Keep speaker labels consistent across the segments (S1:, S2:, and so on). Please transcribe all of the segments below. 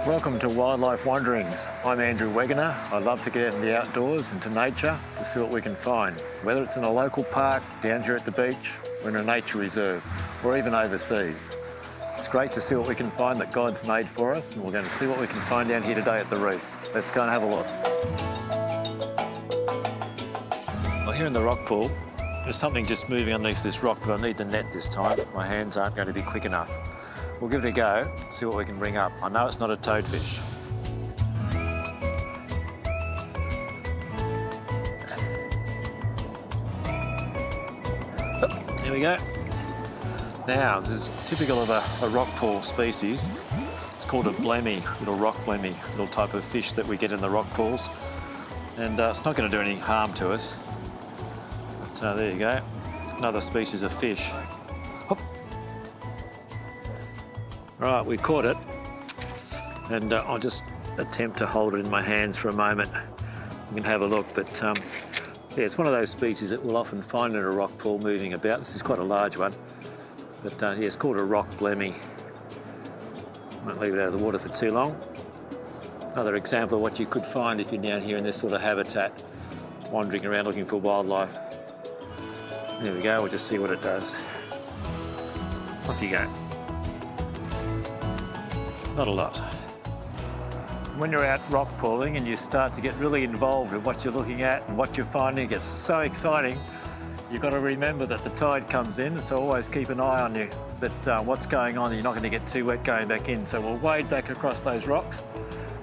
S1: Welcome to Wildlife Wanderings. I'm Andrew Wegener. I love to get out in the outdoors, into nature, to see what we can find. Whether it's in a local park, down here at the beach, or in a nature reserve, or even overseas. It's great to see what we can find that God's made for us, and we're going to see what we can find down here today at the reef. Let's go and have a look. Well, here in the rock pool, there's something just moving underneath this rock, but I need the net this time. My hands aren't going to be quick enough. We'll give it a go, see what we can bring up. I know it's not a toadfish. Oh, there we go. Now, this is typical of a rock pool species. It's called a blemmy, little rock blemmy, little type of fish that we get in the rock pools. And it's not going to do any harm to us. But there you go, another species of fish. Hop. Right, we caught it, and I'll just attempt to hold it in my hands for a moment. You can have a look, but yeah, it's one of those species that we'll often find in a rock pool moving about. This is quite a large one, but yeah, it's called a rock blemmy. Won't leave it out of the water for too long. Another example of what you could find if you're down here in this sort of habitat, wandering around looking for wildlife. There we go, we'll just see what it does. Off you go. Not a lot. When you're out rock pooling and you start to get really involved with what you're looking at and what you're finding, it gets so exciting. You've got to remember that the tide comes in, so always keep an eye on you, that what's going on, you're not going to get too wet going back in. So we'll wade back across those rocks,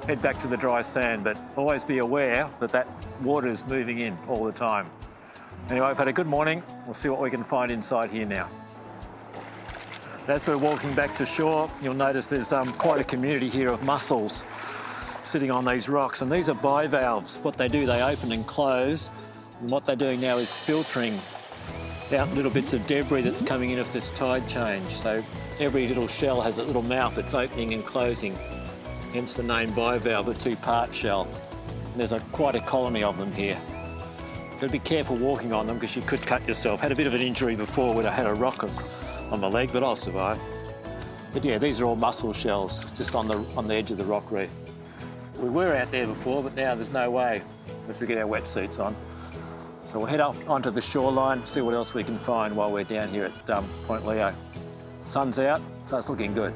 S1: head back to the dry sand, but always be aware that that water is moving in all the time. Anyway, I've had a good morning. We'll see what we can find inside here now. As we're walking back to shore, you'll notice there's quite a community here of mussels sitting on these rocks, and these are bivalves. What they do, they open and close, and what they're doing now is filtering out little bits of debris that's coming in off this tide change. So every little shell has a little mouth that's opening and closing, hence the name bivalve, a two-part shell. And there's quite a colony of them here. You've got to be careful walking on them because you could cut yourself. Had a bit of an injury before when I had a rock on my leg, but I'll survive. But yeah, these are all mussel shells just on the edge of the rock reef. We were out there before, but now there's no way unless we get our wetsuits on. So we'll head up onto the shoreline, see what else we can find while we're down here at Point Leo. Sun's out, so it's looking good.